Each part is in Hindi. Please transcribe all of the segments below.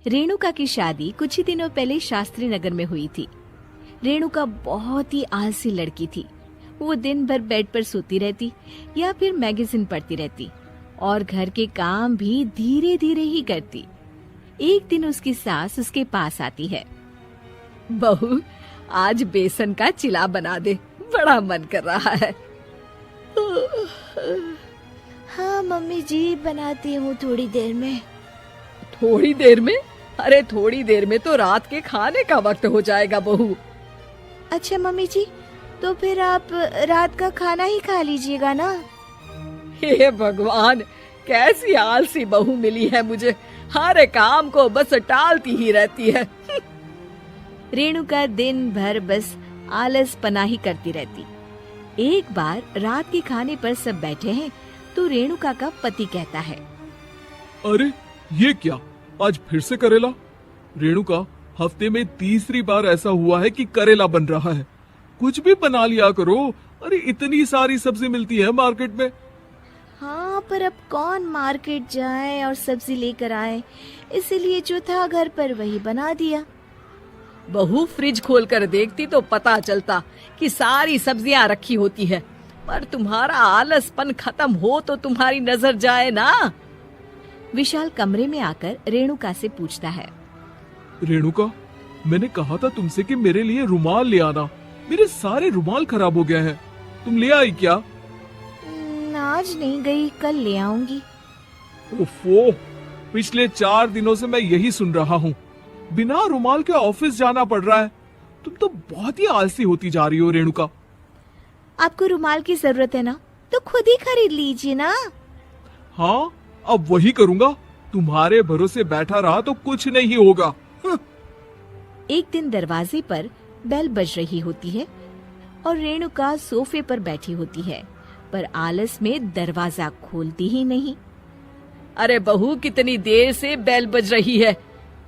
रेणुका की शादी कुछ ही दिनों पहले शास्त्री नगर में हुई थी। रेणुका बहुत ही आलसी लड़की थी। वो दिन भर बेड पर सोती रहती या फिर मैगजीन पढ़ती रहती और घर के काम भी धीरे धीरे ही करती। एक दिन उसकी सास उसके पास आती है। बहू, आज बेसन का चिला बना दे, बड़ा मन कर रहा है। हाँ मम्मी जी, बनाती हूँ थोड़ी देर में। थोड़ी देर में? अरे थोड़ी देर में तो रात के खाने का वक्त हो जाएगा बहू। अच्छा मम्मी जी, तो फिर आप रात का खाना ही खा लीजिएगा ना। हे भगवान, कैसी आलसी बहू मिली है मुझे, हर काम को बस टालती ही रहती है। रेणुका दिन भर बस आलस पना ही करती रहती। एक बार रात के खाने पर सब बैठे हैं तो रेणुका का पति कहता है, अरे ये क्या, आज फिर से करेला? रेणुका, हफ्ते में तीसरी बार ऐसा हुआ है कि करेला बन रहा है। कुछ भी बना लिया करो। अरे इतनी सारी सब्जी मिलती है मार्केट में। हाँ, पर अब कौन मार्केट जाए और सब्जी लेकर आए, इसीलिए जो था घर पर वही बना दिया। बहू, फ्रिज खोल कर देखती तो पता चलता कि सारी सब्जियां रखी होती है, पर तुम्हारा आलसपन खत्म हो तो तुम्हारी नजर जाए ना। विशाल कमरे में आकर रेणुका से पूछता है, रेणुका, मैंने कहा था तुमसे कि मेरे लिए रुमाल ले आना। मेरे सारे रुमाल खराब हो गए हैं। तुम ले आई क्या? आज नहीं गई, कल ले आऊंगी। ओफो, पिछले 4 दिनों से मैं यही सुन रहा हूँ। बिना रुमाल के ऑफिस जाना पड़ रहा है। तुम तो बहुत ही आलसी होती जा रही हो रेणुका। आपको रुमाल की जरूरत है ना, तो खुद ही खरीद लीजिए ना। हाँ, अब वही करूँगा। तुम्हारे भरोसे बैठा रहा तो कुछ नहीं होगा। एक दिन दरवाजे पर बेल बज रही होती है और रेणुका सोफे पर बैठी होती है, पर आलस में दरवाजा खोलती ही नहीं। अरे बहू, कितनी देर से बेल बज रही है?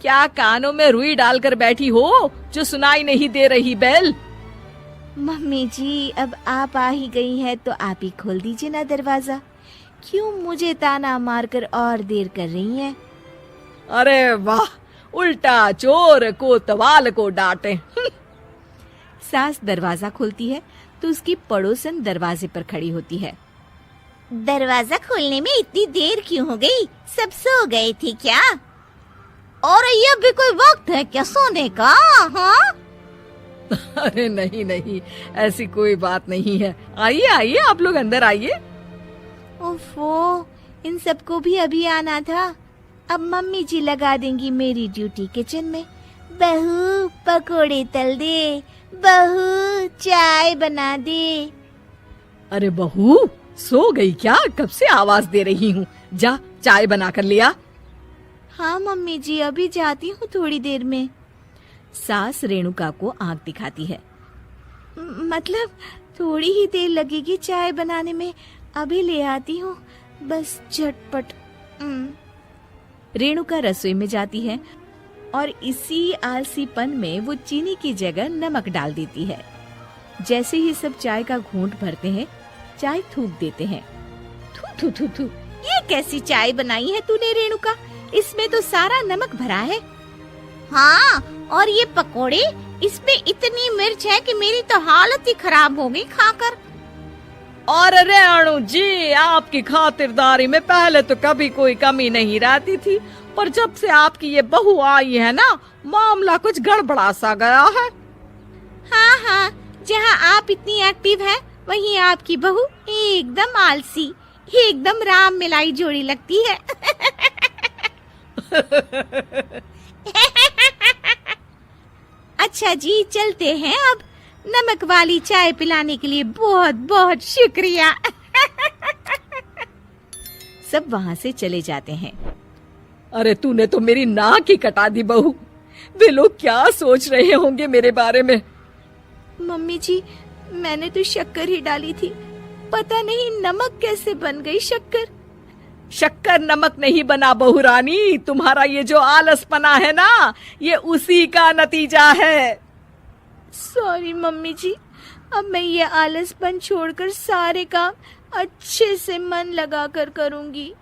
क्या कानों में रुई डालकर बैठी हो जो सुनाई नहीं दे रही बेल? मम्मी जी, अब आप आ ही गई हैं तो आप ही खोल दीजिए ना दरवाजा। क्यों मुझे ताना मारकर और देर कर रही हैं? अरे वाह, उल्टा चोर कोतवाल को डांटे। सास दरवाजा खोलती है तो उसकी पड़ोसन दरवाजे पर खड़ी होती है। दरवाजा खोलने में इतनी देर क्यों हो गई? सब सो गए थे क्या? और ये भी कोई वक्त है क्या सोने का? हाँ? अरे नहीं नहीं, ऐसी कोई बात नहीं है। आइए आइए, आप लोग अंदर आइए। ओफो, इन सबको भी अभी आना था। अब मम्मी जी लगा देंगी मेरी ड्यूटी किचन में। बहू पकोड़े तल दे, बहू चाय बना दे। अरे बहू, सो गई क्या? कब से आवाज दे रही हूँ, जा चाय बना कर लिया। हाँ मम्मी जी, अभी जाती हूँ थोड़ी देर में। सास रेणुका को आंख दिखाती है। मतलब थोड़ी ही देर लगेगी चाय बनाने में, अभी ले आती हूँ, बस झटपट। रेणुका रसोई में जाती है और इसी आलसीपन में वो चीनी की जगह नमक डाल देती है। जैसे ही सब चाय का घूंट भरते हैं, चाय थूक देते हैं। थू थू थू थू, ये कैसी चाय बनाई है तूने रेणुका? इसमें तो सारा नमक भरा है। हाँ, और ये पकोड़े, इसमें इतनी मिर्च है कि मेरी तो हालत ही खराब हो गई खाकर। और रेणु जी, आपकी खातिरदारी में पहले तो कभी कोई कमी नहीं रहती थी, पर जब से आपकी ये बहू आई है ना, मामला कुछ गड़बड़ा सा गया है। हाँ हाँ, जहाँ आप इतनी एक्टिव हैं, वहीं आपकी बहू एकदम आलसी, एकदम राम मिलाई जोड़ी लगती है। अच्छा जी, चलते हैं अब। नमक वाली चाय पिलाने के लिए बहुत बहुत शुक्रिया। सब वहाँ से चले जाते हैं। अरे तूने तो मेरी नाक ही कटा दी बहू। वे लोग क्या सोच रहे होंगे मेरे बारे में? मम्मी जी, मैंने तो शक्कर ही डाली थी, पता नहीं नमक कैसे बन गई शक्कर। शक्कर नमक नहीं बना बहू रानी, तुम्हारा ये जो आलसपना है ना, ये उसी का नतीजा है। सॉरी मम्मी जी, अब मैं ये आलसपन छोड़कर सारे काम अच्छे से मन लगाकर करूंगी।